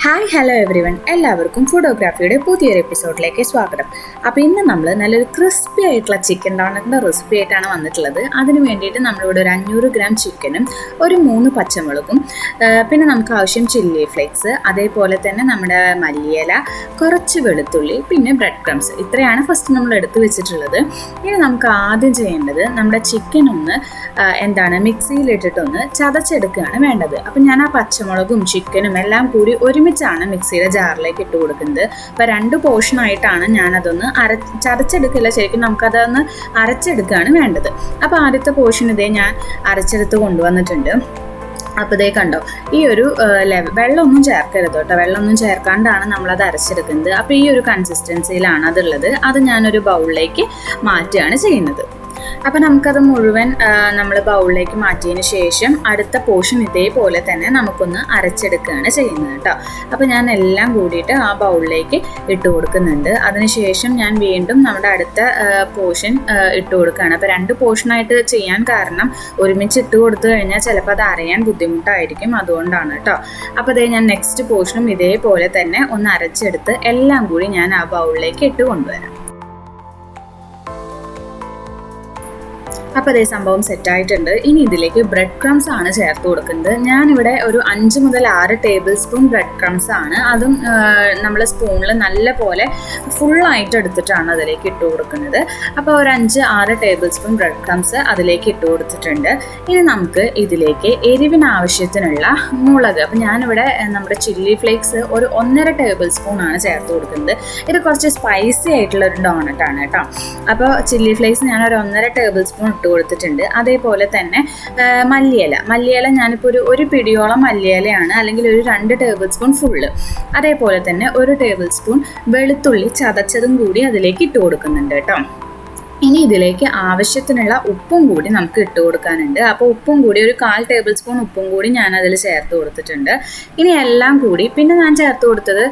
Hi hello every one, എല്ലാവർക്കും ഫുഡോഗ്രാഫിയുടെ പുതിയൊരു എപ്പിസോഡിലേക്ക് സ്വാഗതം. അപ്പോൾ ഇന്ന് നമ്മൾ നല്ലൊരു ക്രിസ്പി ആയിട്ടുള്ള ചിക്കൻ ഡോണറ്റിൻ്റെ റെസിപ്പി ആയിട്ടാണ് വന്നിട്ടുള്ളത്. അതിന് വേണ്ടിയിട്ട് നമ്മളിവിടെ ഒരു 500 ഗ്രാം ചിക്കനും ഒരു 3 പച്ചമുളകും, പിന്നെ നമുക്ക് ആവശ്യം ചില്ലി ഫ്ലേക്സ്, അതേപോലെ തന്നെ നമ്മുടെ മല്ലിയില, കുറച്ച് വെളുത്തുള്ളി, പിന്നെ ബ്രെഡ് ക്രംസ്, ഇത്രയാണ് ഫസ്റ്റ് നമ്മൾ എടുത്ത് വെച്ചിട്ടുള്ളത്. ഇനി നമുക്ക് ആദ്യം ചെയ്യേണ്ടത് നമ്മുടെ ചിക്കൻ ഒന്ന് മിക്സിയിലിട്ടിട്ടൊന്ന് ചതച്ചെടുക്കുകയാണ് വേണ്ടത്. അപ്പം ഞാൻ ആ പച്ചമുളകും ചിക്കനും എല്ലാം കൂടി ഒരുമിച്ചാണ് മിക്സിയുടെ ജാറിലേക്ക് ഇട്ട് കൊടുക്കുന്നത്. അപ്പോൾ 2 പോർഷനായിട്ടാണ് ഞാനതൊന്ന് ചതച്ചെടുക്കില്ല, ശരിക്കും നമുക്കതൊന്ന് അരച്ചെടുക്കുകയാണ് വേണ്ടത്. അപ്പോൾ ആദ്യത്തെ പോർഷൻ ഇതേ ഞാൻ അരച്ചെടുത്ത് കൊണ്ടുവന്നിട്ടുണ്ട്. അപ്പോൾ ഇതേ കണ്ടോ, ഈ ഒരു വെള്ളമൊന്നും ചേർക്കരുത് കേട്ടോ, വെള്ളമൊന്നും ചേർക്കാണ്ടാണ് നമ്മളത് അരച്ചെടുക്കുന്നത്. അപ്പോൾ ഈ ഒരു കൺസിസ്റ്റൻസിയിലാണ് അതുള്ളത്. അത് ഞാനൊരു ബൗളിലേക്ക് മാറ്റുകയാണ് ചെയ്യുന്നത്. അപ്പോൾ നമുക്കത് മുഴുവൻ നമ്മൾ ബൗളിലേക്ക് മാറ്റിയതിന് ശേഷം അടുത്ത പോർഷൻ ഇതേപോലെ തന്നെ നമുക്കൊന്ന് അരച്ചെടുക്കുകയാണ് ചെയ്യുന്നത് കേട്ടോ. അപ്പോൾ ഞാൻ എല്ലാം കൂടിയിട്ട് ആ ബൗളിലേക്ക് ഇട്ട് കൊടുക്കുന്നുണ്ട്. അതിനുശേഷം ഞാൻ വീണ്ടും നമ്മുടെ അടുത്ത പോർഷൻ ഇട്ട് കൊടുക്കുകയാണ്. അപ്പോൾ 2 പോർഷനായിട്ട് ചെയ്യാൻ കാരണം ഒരുമിച്ച് ഇട്ട് കൊടുത്തു കഴിഞ്ഞാൽ ചിലപ്പോൾ അത് അരയാൻ ബുദ്ധിമുട്ടായിരിക്കും, അതുകൊണ്ടാണ് കേട്ടോ. അപ്പോൾ അതേ ഞാൻ നെക്സ്റ്റ് പോർഷനും ഇതേപോലെ തന്നെ ഒന്ന് അരച്ചെടുത്ത് എല്ലാം കൂടി ഞാൻ ആ ബൗളിലേക്ക് ഇട്ട് കൊണ്ടുവരാം. അപ്പോൾ അതേ സംഭവം സെറ്റായിട്ടുണ്ട്. ഇനി ഇതിലേക്ക് ബ്രെഡ് ക്രംസ് ആണ് ചേർത്ത് കൊടുക്കുന്നത്. ഞാനിവിടെ ഒരു 5 മുതൽ 6 ടേബിൾ സ്പൂൺ ബ്രെഡ് ക്രംസ് ആണ്, അതും നമ്മൾ സ്പൂണിൽ നല്ല പോലെ ഫുള്ളായിട്ട് എടുത്തിട്ടാണ് അതിലേക്ക് ഇട്ട് കൊടുക്കുന്നത്. അപ്പോൾ ഒരു 5-6 ടേബിൾ സ്പൂൺ ബ്രെഡ് ക്രംസ് അതിലേക്ക് ഇട്ട് കൊടുത്തിട്ടുണ്ട്. ഇനി നമുക്ക് ഇതിലേക്ക് എരിവിന് ആവശ്യത്തിനുള്ള മുളക്, അപ്പോൾ ഞാനിവിടെ നമ്മുടെ ചില്ലി ഫ്ലേക്സ് ഒരു 1.5 ടേബിൾ സ്പൂൺ ആണ് ചേർത്ത് കൊടുക്കുന്നത്. ഇത് കുറച്ച് സ്പൈസി ആയിട്ടുള്ളൊരു ഡോണറ്റാണ് കേട്ടോ. അപ്പോൾ ചില്ലി ഫ്ലേക്സ് ഞാൻ ഒരു 1.5 ടേബിൾ സ്പൂൺ ഇട്ട് കൊടുത്തിട്ടുണ്ട്. അതേപോലെ തന്നെ മല്ലിയില ഞാനിപ്പോൾ ഒരു പിടിയോളം മല്ലിയിലയാണ്, അല്ലെങ്കിൽ ഒരു 2 ടേബിൾ സ്പൂൺ ഫുള്ള്. അതേപോലെ തന്നെ 1 ടേബിൾ സ്പൂൺ വെളുത്തുള്ളി ചതച്ചതും കൂടി അതിലേക്ക് ഇട്ട് കൊടുക്കുന്നുണ്ട് കേട്ടോ. ഇനി ഇതിലേക്ക് ആവശ്യത്തിനുള്ള ഉപ്പും കൂടി നമുക്ക് ഇട്ട് കൊടുക്കാനുണ്ട്. അപ്പോൾ ഉപ്പും കൂടി ഒരു 1/4 ടേബിൾ സ്പൂൺ ഉപ്പും കൂടി ഞാൻ അതിൽ ചേർത്ത് കൊടുത്തിട്ടുണ്ട്. ഇനി എല്ലാം കൂടി പിന്നെ ഞാൻ ചേർത്ത് കൊടുത്തത്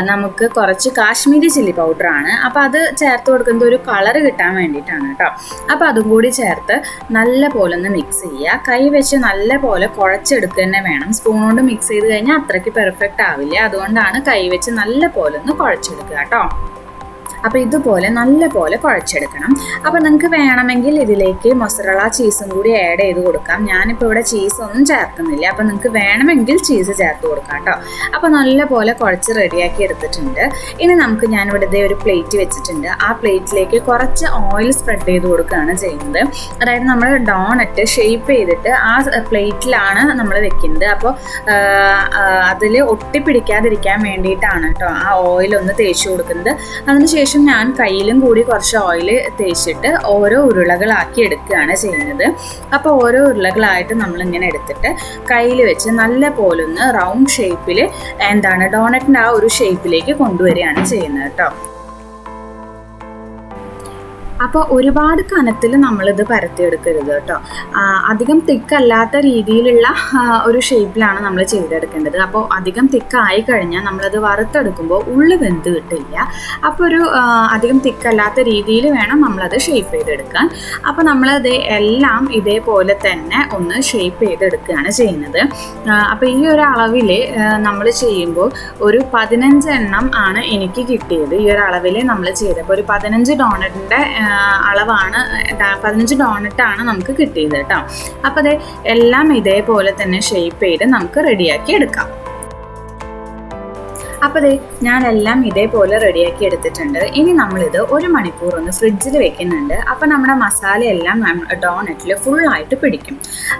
നമുക്ക് കുറച്ച് കാശ്മീരി ചില്ലി പൗഡറാണ്. അപ്പോൾ അത് ചേർത്ത് കൊടുക്കുന്നത് ഒരു കളറ് കിട്ടാൻ വേണ്ടിയിട്ടാണ് കേട്ടോ. അപ്പോൾ അതും കൂടി ചേർത്ത് നല്ല പോലെ ഒന്ന് മിക്സ് ചെയ്യുക. കൈ വെച്ച് നല്ല പോലെ കുഴച്ചെടുക്കുക തന്നെ വേണം. സ്പൂൺ കൊണ്ട് മിക്സ് ചെയ്ത് കഴിഞ്ഞാൽ അത്രയ്ക്ക് പെർഫെക്റ്റ് ആവില്ല, അതുകൊണ്ടാണ് കൈ വെച്ച് നല്ല പോലെ ഒന്ന് കുഴച്ചെടുക്കുക കേട്ടോ. അപ്പോൾ ഇതുപോലെ നല്ല പോലെ കുഴച്ചെടുക്കണം. അപ്പോൾ നിങ്ങൾക്ക് വേണമെങ്കിൽ ഇതിലേക്ക് മൊസറല്ല ചീസും കൂടി ആഡ് ചെയ്ത് കൊടുക്കാം. ഞാനിപ്പോൾ ഇവിടെ ചീസൊന്നും ചേർക്കുന്നില്ല, അപ്പോൾ നിങ്ങൾക്ക് വേണമെങ്കിൽ ചീസ് ചേർത്ത് കൊടുക്കാം കേട്ടോ. അപ്പോൾ നല്ല പോലെ കുഴച്ച് റെഡിയാക്കി എടുത്തിട്ടുണ്ട്. ഇനി നമുക്ക് ഞാനിവിടെ ഇതേ ഒരു പ്ലേറ്റ് വെച്ചിട്ടുണ്ട്. ആ പ്ലേറ്റിലേക്ക് കുറച്ച് ഓയിൽ സ്പ്രെഡ് ചെയ്ത് കൊടുക്കുകയാണ് ചെയ്യുന്നത്. അതായത് നമ്മൾ ഡോണറ്റ് ഷേപ്പ് ചെയ്തിട്ട് ആ പ്ലേറ്റിലാണ് നമ്മൾ വെക്കുന്നത്. അപ്പോൾ അതിൽ ഒട്ടിപ്പിടിക്കാതിരിക്കാൻ വേണ്ടിയിട്ടാണ് കേട്ടോ ആ ഓയിലൊന്ന് തേച്ച് കൊടുക്കുന്നത്. അതിനുശേഷം ഞാൻ കയ്യിലും കൂടി കുറച്ച് ഓയിൽ തേച്ചിട്ട് ഓരോ ഉരുളകളാക്കി എടുക്കുകയാണ് ചെയ്യുന്നത്. അപ്പോൾ ഓരോ ഉരുളകളായിട്ട് നമ്മളിങ്ങനെ എടുത്തിട്ട് കയ്യിൽ വെച്ച് നല്ല പോലൊന്ന് റൗണ്ട് ഷേപ്പിൽ ഡോണറ്റിൻ്റെ ആ ഒരു ഷേപ്പിലേക്ക് കൊണ്ടുവരികയാണ് ചെയ്യുന്നത് കേട്ടോ. അപ്പോൾ ഒരുപാട് കനത്തിൽ നമ്മളിത് പരത്തിയെടുക്കരുത് കേട്ടോ. അധികം തിക്കല്ലാത്ത രീതിയിലുള്ള ഒരു ഷേപ്പിലാണ് നമ്മൾ ചെയ്തെടുക്കേണ്ടത്. അപ്പോൾ അധികം തിക്കായി കഴിഞ്ഞാൽ നമ്മളത് വറുത്തെടുക്കുമ്പോൾ ഉള്ളു വെന്ത് കിട്ടില്ല. അപ്പോൾ ഒരു അധികം തിക്കല്ലാത്ത രീതിയിൽ വേണം നമ്മളത് ഷേപ്പ് ചെയ്തെടുക്കാൻ. അപ്പോൾ നമ്മളത് എല്ലാം ഇതേപോലെ തന്നെ ഒന്ന് ഷേപ്പ് ചെയ്തെടുക്കുകയാണ് ചെയ്യുന്നത്. അപ്പോൾ ഈ ഒരു അളവിൽ നമ്മൾ ചെയ്യുമ്പോൾ ഒരു 15 എണ്ണം ആണ് എനിക്ക് കിട്ടിയത്. ഈ ഒരു അളവിൽ നമ്മൾ ചെയ്തപ്പോൾ ഒരു 15 ഡോണറ്റിൻ്റെ അളവാണ്, 15 ഡോണറ്റാണ് നമുക്ക് കിട്ടിയത് കേട്ടോ. അപ്പോൾ അത് എല്ലാം ഇതേപോലെ തന്നെ ഷേപ്പ് ചെയ്ത് നമുക്ക് റെഡിയാക്കി എടുക്കാം. അപ്പോൾ ഞാനെല്ലാം ഇതേപോലെ റെഡിയാക്കി എടുത്തിട്ടുണ്ട്. ഇനി നമ്മളിത് 1 മണിക്കൂർ ഒന്ന് ഫ്രിഡ്ജിൽ വെക്കുന്നുണ്ട്. അപ്പോൾ നമ്മുടെ മസാലയെല്ലാം ഡോണറ്റിൽ ഫുള്ളായിട്ട് പിടിക്കും.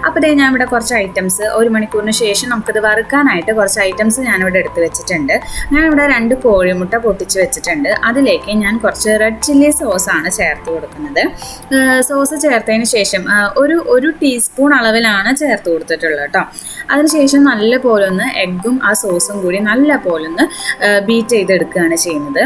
അപ്പോൾ ഞാൻ ഇവിടെ കുറച്ച് ഐറ്റംസ് 1 മണിക്കൂറിന് ശേഷം നമുക്കിത് വറുക്കാനായിട്ട് കുറച്ച് ഐറ്റംസ് ഞാനിവിടെ എടുത്ത് വെച്ചിട്ടുണ്ട്. ഞാനിവിടെ 2 കോഴിമുട്ട പൊട്ടിച്ച് വെച്ചിട്ടുണ്ട്. അതിലേക്ക് ഞാൻ കുറച്ച് റെഡ് ചില്ലി സോസാണ് ചേർത്ത് കൊടുക്കുന്നത്. സോസ് ചേർത്തതിന് ശേഷം ഒരു ടീസ്പൂൺ അളവിലാണ് ചേർത്ത് കൊടുത്തിട്ടുള്ളത് കേട്ടോ. അതിനുശേഷം നല്ല പോലെ ഒന്ന് എഗ്ഗും ആ സോസും കൂടി നല്ല പോലെ ഒന്ന് ബീറ്റ് ചെയ്തെടുക്കുകയാണ് ചെയ്യുന്നത്.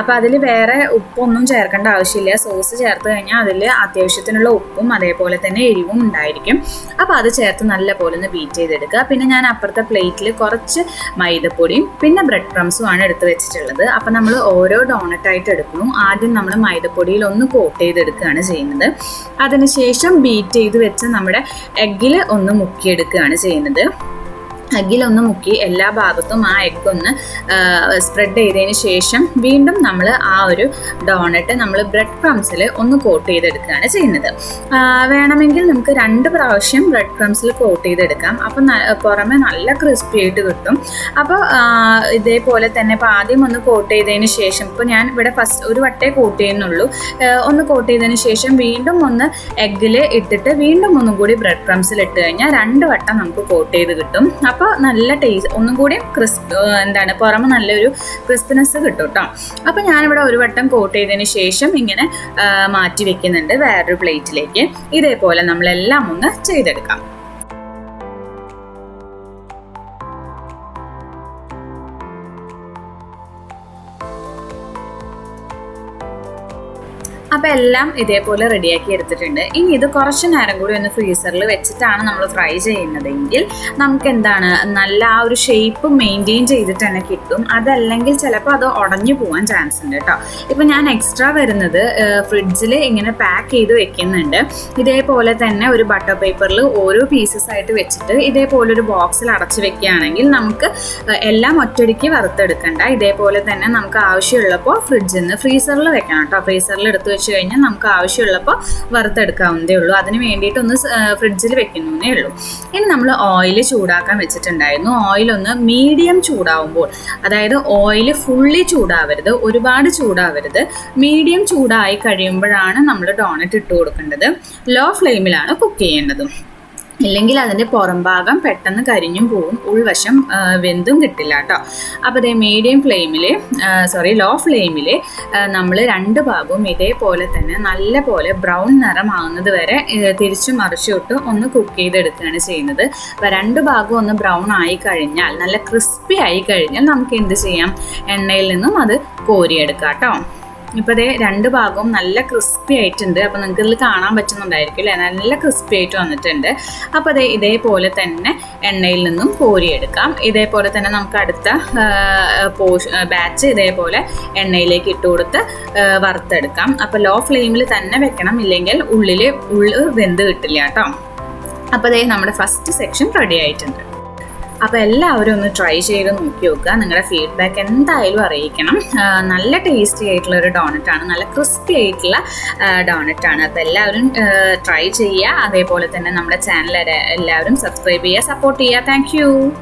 അപ്പോൾ അതിൽ വേറെ ഉപ്പൊന്നും ചേർക്കേണ്ട ആവശ്യമില്ല. സോസ് ചേർത്ത് കഴിഞ്ഞാൽ അതിൽ അത്യാവശ്യത്തിനുള്ള ഉപ്പും അതേപോലെ തന്നെ എരിവും ഉണ്ടായിരിക്കും. അപ്പോൾ അത് ചേർത്ത് നല്ല പോലെ ഒന്ന് ബീറ്റ് ചെയ്തെടുക്കുക. പിന്നെ ഞാൻ അപ്പുറത്തെ പ്ലേറ്റിൽ കുറച്ച് മൈദപ്പൊടിയും പിന്നെ ബ്രെഡ് ക്രംസും ആണ് എടുത്ത് വെച്ചിട്ടുള്ളത്. അപ്പോൾ നമ്മൾ ഓരോ ഡോണറ്റായിട്ട് എടുക്കുന്നു. ആദ്യം നമ്മൾ മൈദപ്പൊടിയിൽ ഒന്ന് കോട്ട് ചെയ്തെടുക്കുകയാണ് ചെയ്യുന്നത്. അതിനുശേഷം ബീറ്റ് ചെയ്ത് വെച്ച് നമ്മുടെ എഗ്ഗിൽ ഒന്ന് മുക്കിയെടുക്കുകയാണ് ചെയ്യുന്നത്. എഗ്ഗിലൊന്ന് മുക്കി എല്ലാ ഭാഗത്തും ആ എഗ്ഗ് ഒന്ന് സ്പ്രെഡ് ചെയ്തതിന് ശേഷം വീണ്ടും നമ്മൾ ആ ഒരു ഡോണറ്റ് നമ്മൾ ബ്രെഡ് ക്രംസിൽ ഒന്ന് കോട്ട് ചെയ്തെടുക്കുകയാണ് ചെയ്യുന്നത്. വേണമെങ്കിൽ നമുക്ക് 2 പ്രാവശ്യം ബ്രെഡ് ക്രംസിൽ കോട്ട് ചെയ്തെടുക്കാം. അപ്പം പുറമെ നല്ല ക്രിസ്പി ആയിട്ട് കിട്ടും. അപ്പോൾ ഇതേപോലെ തന്നെ ഇപ്പോൾ ആദ്യം ഒന്ന് കോട്ട് ചെയ്തതിന് ശേഷം, ഇപ്പോൾ ഞാൻ ഇവിടെ ഫസ്റ്റ് ഒരു വട്ടേ കോട്ട് ചെയ്യുന്നുള്ളൂ, ഒന്ന് കോട്ട് ചെയ്തതിന് ശേഷം വീണ്ടും ഒന്ന് എഗ്ഗിൽ ഇട്ടിട്ട് വീണ്ടും ഒന്നും കൂടി ബ്രെഡ് ക്രംസിൽ ഇട്ട് കഴിഞ്ഞാൽ 2 വട്ടം നമുക്ക് കോട്ട് ചെയ്ത് കിട്ടും. അപ്പോൾ നല്ല ടേസ്റ്റ്, ഒന്നും കൂടി പുറമെ നല്ലൊരു ക്രിസ്പിനെസ് കിട്ടും കേട്ടോ. അപ്പോൾ ഞാനിവിടെ ഒരു വട്ടം കോട്ട് ചെയ്തതിന് ശേഷം ഇങ്ങനെ മാറ്റി വെക്കുന്നുണ്ട് വേറൊരു പ്ലേറ്റിലേക്ക്. ഇതേപോലെ നമ്മളെല്ലാം ഒന്ന് ചെയ്തെടുക്കാം. അപ്പോൾ എല്ലാം ഇതേപോലെ റെഡിയാക്കി എടുത്തിട്ടുണ്ട്. ഇനി ഇത് കുറച്ച് നേരം കൂടി ഒന്ന് ഫ്രീസറിൽ വെച്ചിട്ടാണ് നമ്മൾ ഫ്രൈ ചെയ്യുന്നതെങ്കിൽ നമുക്ക് എന്താണ് നല്ല ആ ഒരു ഷേപ്പ് മെയിൻറ്റെയിൻ ചെയ്തിട്ട് തന്നെ കിട്ടും. അതല്ലെങ്കിൽ ചിലപ്പോൾ അത് ഉടഞ്ഞു പോകാൻ ചാൻസ് ഉണ്ട് കേട്ടോ. ഇപ്പോൾ ഞാൻ എക്സ്ട്രാ വരുന്നത് ഫ്രിഡ്ജിൽ ഇങ്ങനെ പാക്ക് ചെയ്ത് വെക്കുന്നുണ്ട്. ഇതേപോലെ തന്നെ ഒരു ബട്ടർ പേപ്പറിൽ ഓരോ പീസസ് ആയിട്ട് വെച്ചിട്ട് ഇതേപോലെ ഒരു ബോക്സിൽ അടച്ച് വെക്കുകയാണെങ്കിൽ നമുക്ക് എല്ലാം ഒറ്റയടിക്ക് വറുത്തെടുക്കണ്ട. ഇതേപോലെ തന്നെ നമുക്ക് ആവശ്യമുള്ളപ്പോൾ ഫ്രീസറിൽ വെക്കണം കേട്ടോ. ഫ്രീസറിൽ എടുത്ത് വെച്ച് കഴിഞ്ഞാൽ നമുക്ക് ആവശ്യമുള്ളപ്പോൾ വറുത്തെടുക്കാവുന്നതേ ഉള്ളൂ. അതിന് വേണ്ടിയിട്ടൊന്ന് ഫ്രിഡ്ജിൽ വെക്കുന്നതേ ഉള്ളൂ. ഇനി നമ്മൾ ഓയിൽ ചൂടാക്കാൻ വെച്ചിട്ടുണ്ടായിരുന്നു. ഓയിലൊന്ന് മീഡിയം ചൂടാവുമ്പോൾ, അതായത് ഓയിൽ ഫുള്ളി ചൂടാവരുത്, ഒരുപാട് ചൂടാവരുത്, മീഡിയം ചൂടായി കഴിയുമ്പോഴാണ് നമ്മൾ ഡോണറ്റ് ഇട്ട് കൊടുക്കേണ്ടത്. ലോ ഫ്ലെയിമിലാണ് കുക്ക് ചെയ്യേണ്ടത്. ഇല്ലെങ്കിൽ അതിൻ്റെ പുറം ഭാഗം പെട്ടെന്ന് കരിഞ്ഞും പോവും, ഉൾവശം വെന്തും കിട്ടില്ല കേട്ടോ. അപ്പോൾ ഇതേ ലോ ഫ്ലെയിമിൽ നമ്മൾ 2 ഭാഗവും ഇതേപോലെ തന്നെ നല്ല പോലെ ബ്രൗൺ നിറമാകുന്നത് വരെ തിരിച്ചും മറിച്ചിട്ട് ഒന്ന് കുക്ക് ചെയ്തെടുക്കുകയാണ് ചെയ്യുന്നത്. അപ്പോൾ 2 ഭാഗവും ഒന്ന് ബ്രൗൺ ആയി കഴിഞ്ഞാൽ, നല്ല ക്രിസ്പി ആയി കഴിഞ്ഞാൽ നമുക്ക് എന്ത് ചെയ്യാം, എണ്ണയിൽ നിന്നും അത് കോരിയെടുക്കാം കേട്ടോ. ഇപ്പോൾ ഇതേ 2 ഭാഗവും നല്ല ക്രിസ്പി ആയിട്ടുണ്ട്. അപ്പോൾ നിങ്ങൾക്ക് ഇതിൽ കാണാൻ പറ്റുന്നുണ്ടായിരിക്കും അല്ലേ, നല്ല ക്രിസ്പി ആയിട്ട് വന്നിട്ടുണ്ട്. അപ്പോൾ ഇതേപോലെ തന്നെ എണ്ണയിൽ നിന്നും കോരിയെടുക്കാം. ഇതേപോലെ തന്നെ നമുക്ക് അടുത്ത ബാച്ച് ഇതേപോലെ എണ്ണയിലേക്ക് ഇട്ട് കൊടുത്ത് വറുത്തെടുക്കാം. അപ്പോൾ ലോ ഫ്ലെയിമിൽ തന്നെ വെക്കണം, ഇല്ലെങ്കിൽ ഉള്ളിൽ വെന്ത് കിട്ടില്ല കേട്ടോ. അപ്പോൾ നമ്മുടെ ഫസ്റ്റ് സെക്ഷൻ റെഡി ആയിട്ടുണ്ട്. അപ്പോൾ എല്ലാവരും ഒന്ന് ട്രൈ ചെയ്ത് നോക്കി നോക്കുക. നിങ്ങളുടെ ഫീഡ്ബാക്ക് എന്തായാലും അറിയിക്കണം. നല്ല ടേസ്റ്റി ആയിട്ടുള്ള ഒരു ഡോണറ്റാണ്, നല്ല ക്രിസ്പി ആയിട്ടുള്ള ഡോണറ്റാണ്. അപ്പോൾ എല്ലാവരും ട്രൈ ചെയ്യുക. അതേപോലെ തന്നെ നമ്മുടെ ചാനൽ എല്ലാവരും സബ്സ്ക്രൈബ് ചെയ്യുക, സപ്പോർട്ട് ചെയ്യുക. താങ്ക്